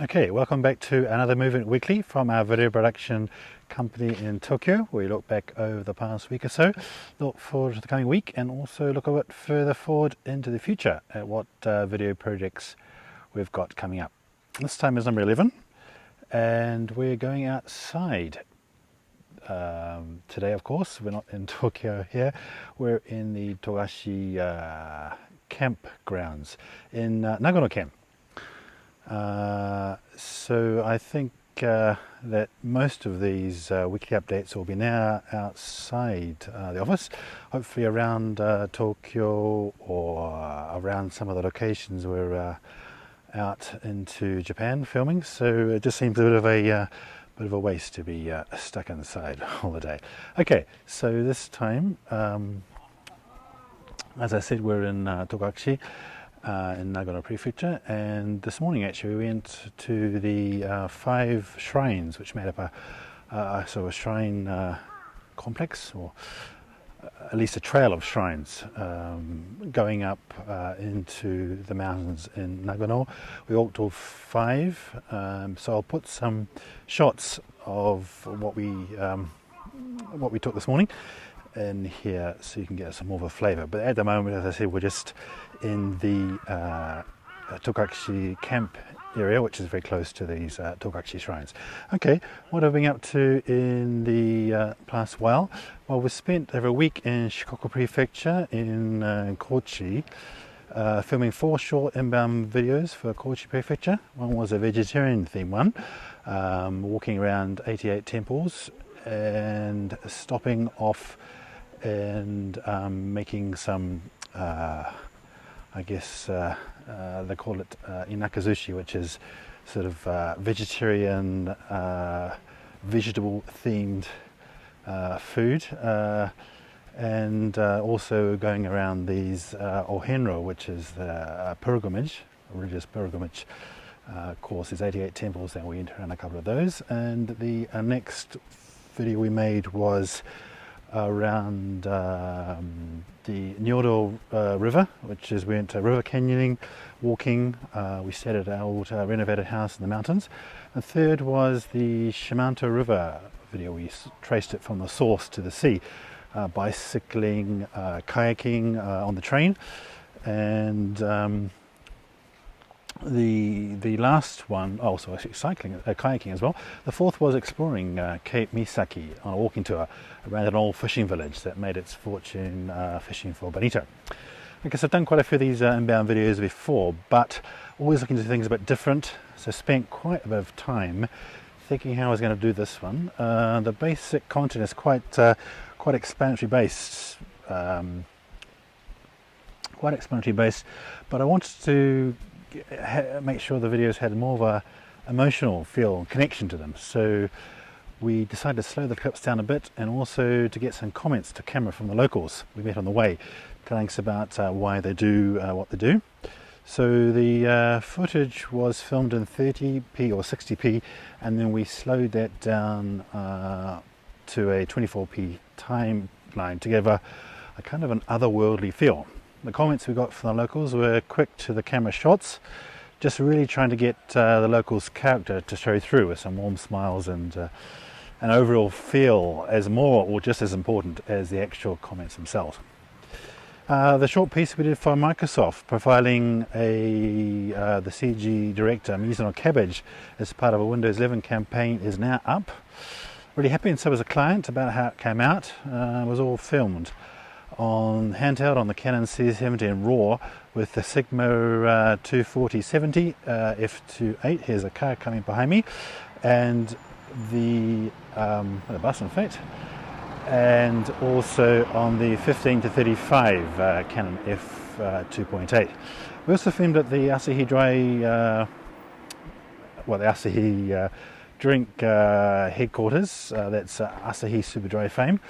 Okay, welcome back to another Movement Weekly from our video production company in Tokyo. We look back over the past week or so, look forward to the coming week, and also look a bit further forward into the future at what video projects we've got coming up. This time is number 11, and we're going outside. Today, of course, we're not in Tokyo here, we're in the Togakushi campgrounds in Nagano camp. So I think that most of these weekly updates will be now outside the office, hopefully around Tokyo or around some of the locations we're out into Japan filming. So it just seems a bit of a waste to be stuck inside all the day. Okay, so this time, as I said, we're in Togakushi. In Nagano Prefecture, and this morning actually we went to the 5 shrines which made up a shrine complex, or at least a trail of shrines going up into the mountains in Nagano. We walked all 5, so I'll put some shots of what we took this morning in here so you can get some more of a flavour. But at the moment, as I said, we're just in the Togakushi camp area, which is very close to these Togakushi shrines. Okay, what have we been up to in the past while? Well, we spent over a week in Shikoku Prefecture in Kochi, filming 4 short inbound videos for Kochi Prefecture. One was a vegetarian themed one, walking around 88 temples and stopping off and making some I guess they call it inakazushi, which is sort of vegetarian, vegetable themed food, and also going around these ohenro, which is the pilgrimage, religious pilgrimage course. There's 88 temples, and we went around a couple of those. And the next video we made was around the Nyodo River, which is we went river canyoning, walking. We stayed at our old renovated house in the mountains. The third was the Shimanto River video. We traced it from the source to the sea, bicycling, kayaking on the train, and the last one, also actually cycling, kayaking as well. The fourth was exploring Cape Misaki on a walking tour around an old fishing village that made its fortune fishing for bonito. I guess I've done quite a few of these inbound videos before, but always looking to do things a bit different. So spent quite a bit of time thinking how I was going to do this one. The basic content is quite explanatory based. Quite explanatory based, but I wanted to make sure the videos had more of a emotional feel and connection to them, so we decided to slow the clips down a bit, and also to get some comments to camera from the locals we met on the way, telling us about why they do what they do. So the footage was filmed in 30p or 60p, and then we slowed that down to a 24p timeline to give a kind of an otherworldly feel. The comments we got from the locals were quick to the camera shots, just really trying to get the locals' character to show through with some warm smiles and an overall feel as more or just as important as the actual comments themselves. The short piece we did for Microsoft, profiling the CG director Mizuno Cabbage as part of a Windows 11 campaign, is now up. Really happy, and so was the client about how it came out. It was all filmed on handheld on the Canon C70 RAW with the Sigma 240-70 f2.8. Here's a car coming behind me, and the bus in fact, and also on the 15-35 Canon f2.8. We also filmed at the Asahi the Asahi drink headquarters, that's Asahi Super Dry fame,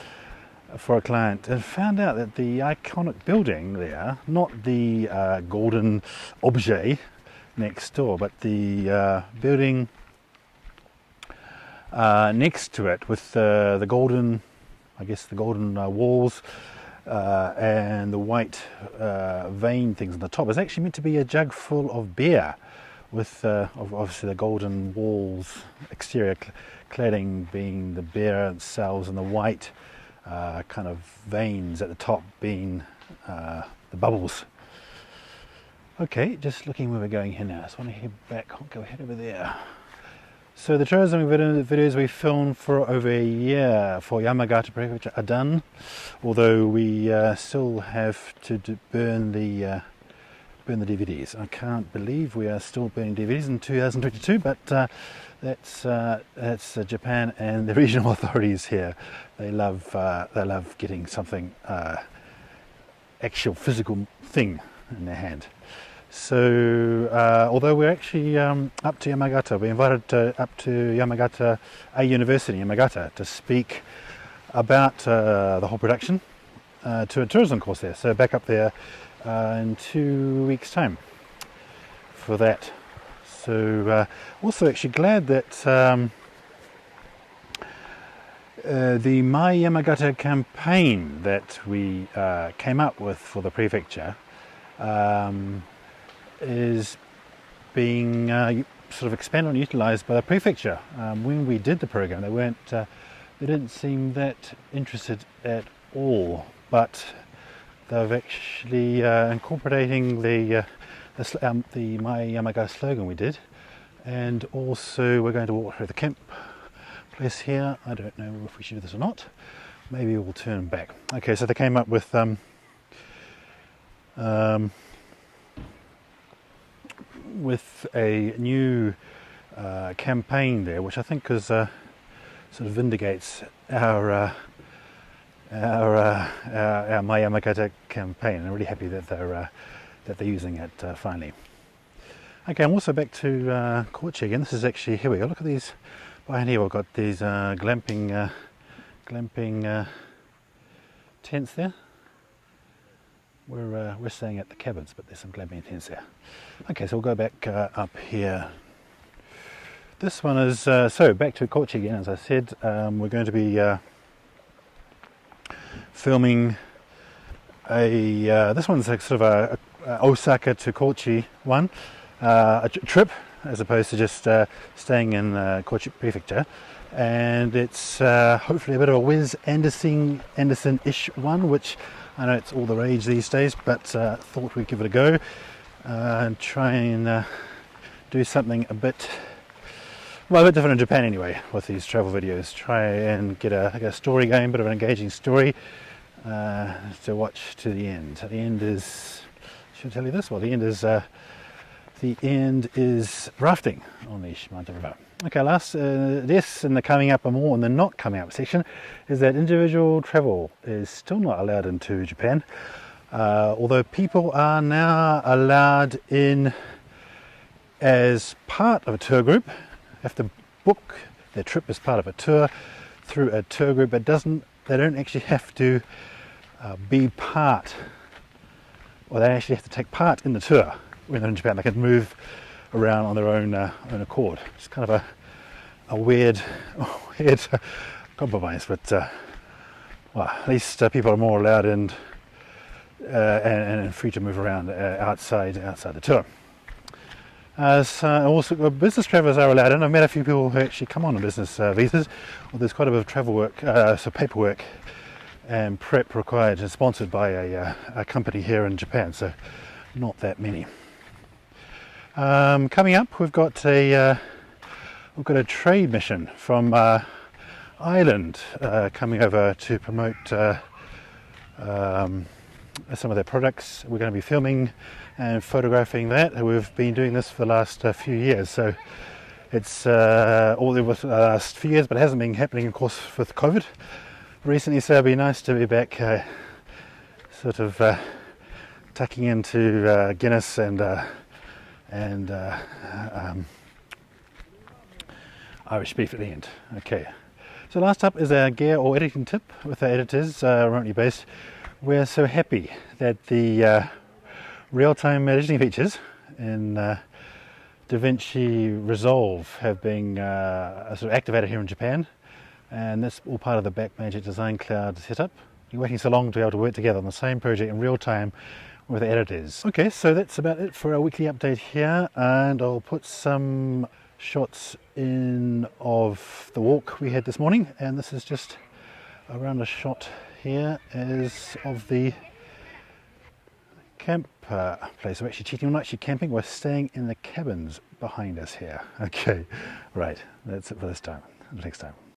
for a client, and found out that the iconic building there, not the golden objet next door, but the building next to it with the golden, I guess the golden walls and the white vein things on the top, is actually meant to be a jug full of beer with obviously the golden walls, exterior cladding being the bare cells, and the white kind of veins at the top being the bubbles. Okay, just looking where we're going here now. I just want to head back. I'll go ahead over there. So the tourism videos we filmed for over a year for Yamagata Prefecture are done, although we still have to burn the DVDs. I can't believe we are still burning DVDs in 2022, but that's Japan and the regional authorities here. They love getting something actual physical thing in their hand. So although we're actually up to Yamagata, we invited up to Yamagata, a university in Yamagata, to speak about the whole production to a tourism course there. So back up there in 2 weeks' time for that. So also actually glad that the My Yamagata campaign that we came up with for the prefecture is being sort of expanded and utilised by the prefecture. When we did the program, they didn't seem that interested at all, but they've actually incorporating the My Yamagata slogan we did, and also we're going to walk through the camp place here. I don't know if we should do this or not. Maybe we'll turn back. Okay, so they came up with a new campaign there, which I think is sort of vindicates our My Yamagata campaign. I'm really happy that they're using it finally. Okay, I'm also back to Kochi again. This is actually, here we go. Look at these behind here. We've got these glamping tents there. We're staying at the cabins, but there's some glamping tents there. Okay, so we'll go back up here. This one is so back to Kochi again. As I said, we're going to be filming this one's like sort of a Osaka to Kochi one, a trip as opposed to just staying in Kochi Prefecture, and it's hopefully a bit of a Wes Anderson-ish one, which I know it's all the rage these days, but thought we'd give it a go and try and do something a bit different in Japan anyway with these travel videos. Try and get a story going, a bit of an engaging story to watch to the end. The end is, should I tell you this? Well, the end is rafting on the Shimanta River. Okay, last this and the coming up and more in the not coming up section is that individual travel is still not allowed into Japan, although people are now allowed in as part of a tour group. Have to book their trip as part of a tour through a tour group. They don't actually have to be part, or they actually have to take part in the tour when they're in Japan. They can move around on their own accord. It's kind of a weird compromise, but well, at least people are more allowed and free to move around outside the tour. So also business travellers are allowed in. I've met a few people who actually come on business visas. Well, there's quite a bit of travel work, so paperwork and prep required, and sponsored by a company here in Japan, so not that many. Coming up, we've got a trade mission from Ireland coming over to promote some of their products. We're going to be filming and photographing that. We've been doing this for the last few years, so it's all it was the last few years, but it hasn't been happening, of course, with COVID recently. So it'd be nice to be back, sort of tucking into Guinness and Irish beef at the end. Okay, so last up is our gear or editing tip with our editors, remotely based. We're so happy that the real-time editing features in DaVinci Resolve have been sort of activated here in Japan, and that's all part of the Blackmagic Design Cloud setup. You're waiting so long to be able to work together on the same project in real time where the edit is. Okay, so that's about it for our weekly update here, and I'll put some shots in of the walk we had this morning, and this is just around a shot here is of the camp place. I'm actually cheating, we're not actually camping, we're staying in the cabins behind us here. Okay, right, that's it for this time. Until next time.